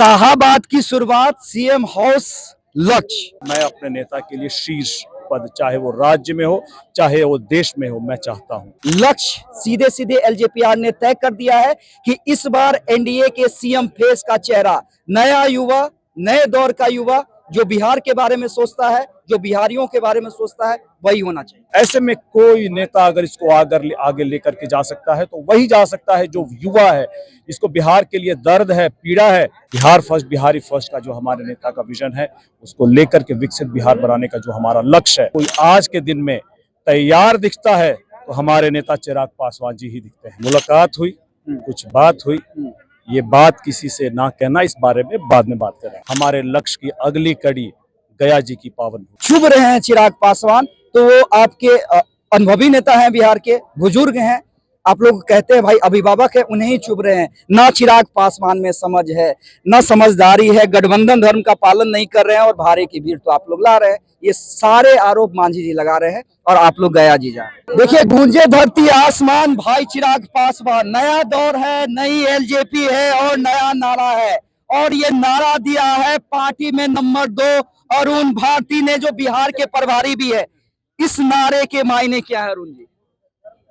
शाहाबाद की शुरुआत CM house लक्ष्य। मैं अपने नेता के लिए शीर्ष पद, चाहे वो राज्य में हो चाहे वो देश में हो, मैं चाहता हूं। लक्ष्य सीधे सीधे एलजेपीआर ने तय कर दिया है कि इस बार एनडीए के सीएम फेस का चेहरा नया युवा, नए दौर का युवा, जो बिहार के बारे में सोचता है, जो बिहारियों के बारे में सोचता है, वही होना चाहिए। ऐसे में कोई नेता अगर इसको आगे लेकर के जा सकता है तो वही जा सकता है जो युवा है, इसको बिहार के लिए दर्द है, पीड़ा है। बिहार फर्स्ट, बिहारी फर्स्ट का जो हमारे नेता का विजन है, उसको लेकर के विकसित बिहार बनाने का जो हमारा लक्ष्य है, कोई आज के दिन में तैयार दिखता है तो हमारे नेता चिराग पासवान जी ही दिखते हैं। मुलाकात हुई, कुछ बात हुई, ये बात किसी से ना कहना, इस बारे में बाद में बात करें। हमारे लक्ष्य की अगली कड़ी गया जी की पावन। चुभ रहे हैं चिराग पासवान, तो वो आपके अनुभवी नेता हैं, बिहार के बुजुर्ग हैं। आप लोग कहते हैं भाई अभिभावक है, उन्हें ही चुभ रहे हैं। ना चिराग पासवान में समझ है, ना समझदारी है, गठबंधन धर्म का पालन नहीं कर रहे हैं और भारे की भीड़ तो आप लोग ला रहे हैं। ये सारे आरोप मांझी जी लगा रहे हैं और आप लोग गया जी जा रहे हैं। देखिए, गूंजे धरती आसमान, भाई चिराग पासवान, नया दौर है, नई एलजेपी है और नया नारा है। और ये नारा दिया है पार्टी में नंबर 2 अरुण भारती ने, जो बिहार के प्रभारी भी है। इस नारे के मायने क्या है अरुण जी?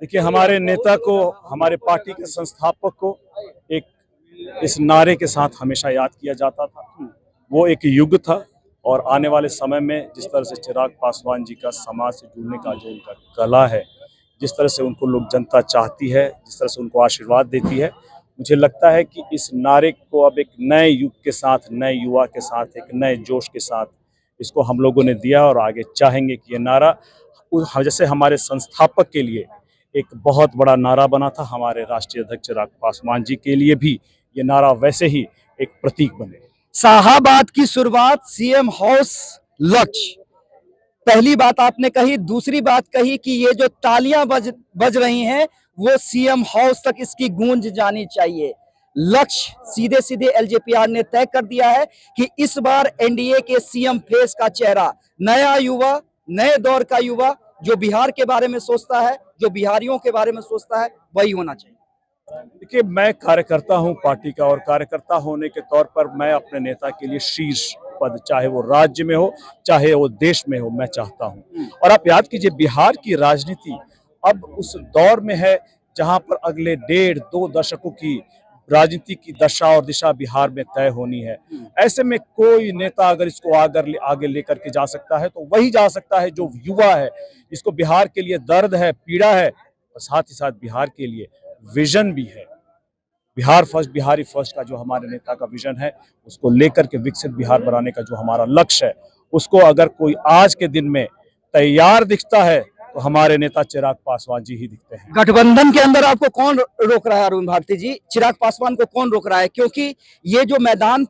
देखिए, हमारे नेता को, हमारे पार्टी के संस्थापक को एक इस नारे के साथ हमेशा याद किया जाता था। वो एक युग था और आने वाले समय में जिस तरह से चिराग पासवान जी का समाज से जुड़ने का जो उनका कला है, जिस तरह से उनको लोग जनता चाहती है, जिस तरह से उनको आशीर्वाद देती है, मुझे लगता है कि इस नारे को अब एक नए युग के साथ, नए युवा के साथ, एक नए जोश के साथ इसको हम लोगों ने दिया और आगे चाहेंगे कि ये नारा जैसे हमारे संस्थापक के लिए एक बहुत बड़ा नारा बना था, हमारे राष्ट्रीय अध्यक्ष चिराग पासवान जी के लिए भी ये नारा वैसे ही एक प्रतीक बने। शाहाबाद की शुरुआत सीएम हाउस लक्ष्य। पहली बात आपने कही, दूसरी बात कही कि ये जो तालियां बज रही हैं वो सीएम हाउस तक इसकी गूंज जानी चाहिए। लक्ष्य सीधे सीधे एलजेपीआर ने तय कर दिया है कि इस बार एनडीए के सीएम फेस का चेहरा नया युवा, नए दौर का युवा, जो बिहार के बारे में सोचता है, जो बिहारियों के बारे में सोचता है, वही होना चाहिए। देखिए, मैं कार्यकर्ता हूं पार्टी का और कार्यकर्ता होने के तौर पर मैं अपने नेता के लिए शीर्ष पद, चाहे वो राज्य में हो चाहे वो देश में हो, मैं चाहता हूं। और आप याद कीजिए, बिहार की राजनीति अब उस दौर में है जहां पर अगले 1.5-2 दशकों की राजनीति की दशा और दिशा बिहार में तय होनी है। ऐसे में कोई नेता अगर इसको आगे लेकर के जा सकता है तो वही जा सकता है जो युवा है, इसको बिहार के लिए दर्द है, पीड़ा है और साथ ही साथ बिहार के लिए विजन भी है। बिहार फर्स्ट, बिहारी फर्स्ट का जो हमारे नेता का विजन है, उसको लेकर के विकसित बिहार बनाने का जो हमारा लक्ष्य है, उसको अगर कोई आज के दिन में तैयार दिखता है तो हमारे नेता चिराग पासवान जी ही दिखते हैं। गठबंधन के अंदर आपको कौन रोक रहा है अरुण भारती जी? चिराग पासवान को कौन रोक रहा है? क्योंकि ये जो मैदान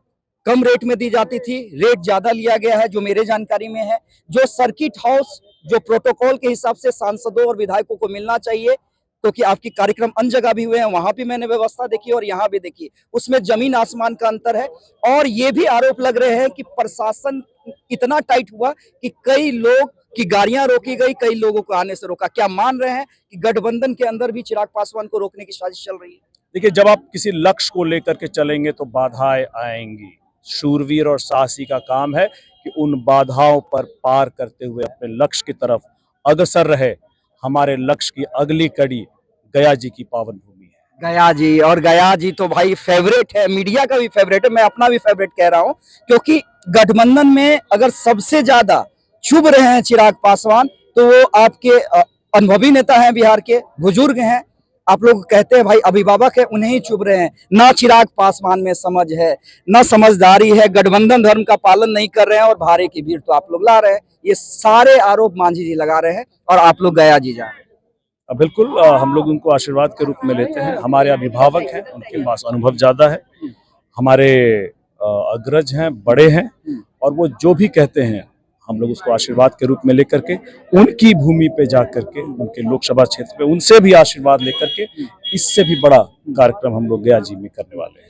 कम रेट में दी जाती थी, रेट ज्यादा लिया गया है, जो मेरे जानकारी में है। जो सर्किट हाउस, जो प्रोटोकॉल के हिसाब से सांसदों और विधायकों को मिलना चाहिए, तो कि आपकी कार्यक्रम अन्य जगह भी हुए हैं, वहां भी मैंने व्यवस्था देखी और यहाँ भी देखी, उसमें जमीन आसमान का अंतर है। और ये भी आरोप लग रहे हैं कि प्रशासन इतना टाइट हुआ कि कई लोग की गाड़ियां रोकी गई, कई लोगों को आने से रोका। क्या मान रहे हैं कि गठबंधन के अंदर भी चिराग पासवान को रोकने की साजिश चल रही है? देखिए, जब आप किसी लक्ष्य को लेकर के चलेंगे तो बाधाएं आएंगी। शूरवीर और साहसी का काम है कि उन बाधाओं पर पार करते हुए अपने लक्ष्य की तरफ अग्रसर रहे। हमारे लक्ष्य की अगली कड़ी गया जी की पावन भूमि है। गया जी, और गया जी तो भाई फेवरेट है, मीडिया का भी फेवरेट है, मैं अपना भी फेवरेट कह रहा हूं। क्योंकि गठबंधन में अगर सबसे ज्यादा चुभ रहे हैं चिराग पासवान, तो वो आपके अनुभवी नेता हैं, बिहार के बुजुर्ग हैं। आप लोग कहते हैं भाई अभिभावक है, उन्हें ही चुभ रहे हैं। ना चिराग पासवान में समझ है, ना समझदारी है, गठबंधन धर्म का पालन नहीं कर रहे हैं और भारे की भीड़ तो आप लोग ला रहे हैं। ये सारे आरोप मांझी जी लगा रहे हैं और आप लोग गया जी जा रहे हैं। बिल्कुल, हम लोग उनको आशीर्वाद के रूप में लेते हैं। हमारे अभिभावक हैं, उनके पास अनुभव ज्यादा है, हमारे अग्रज हैं, बड़े हैं, और वो जो भी कहते हैं हम लोग उसको आशीर्वाद के रूप में लेकर के उनकी भूमि पे जा करके, उनके लोकसभा क्षेत्र पे उनसे भी आशीर्वाद लेकर के इससे भी बड़ा कार्यक्रम हम लोग गया जी में करने वाले हैं।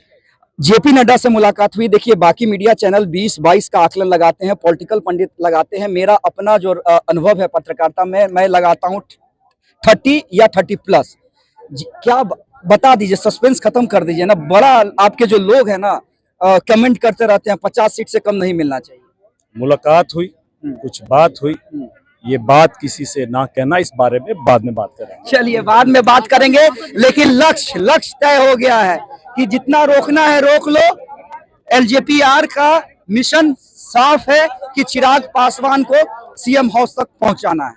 जेपी नड्डा से मुलाकात हुई। देखिए, बाकी मीडिया चैनल 20-22 का आकलन लगाते हैं, पॉलिटिकल पंडित लगाते हैं। मेरा अपना जो अनुभव है पत्रकारिता में, मैं लगाता हूँ 30 या 30+। क्या बता दीजिए, सस्पेंस खत्म कर दीजिए ना। बड़ा आपके जो लोग हैं ना, कमेंट करते रहते हैं 50 सीट से कम नहीं मिलना चाहिए। मुलाकात हुई, कुछ बात हुई, ये बात किसी से ना कहना, इस बारे में बाद में बात करेंगे। चलिए बाद में बात करेंगे, लेकिन लक्ष्य तय हो गया है कि जितना रोकना है रोक लो। एलजेपीआर का मिशन साफ है कि चिराग पासवान को सीएम हाउस तक पहुंचाना है।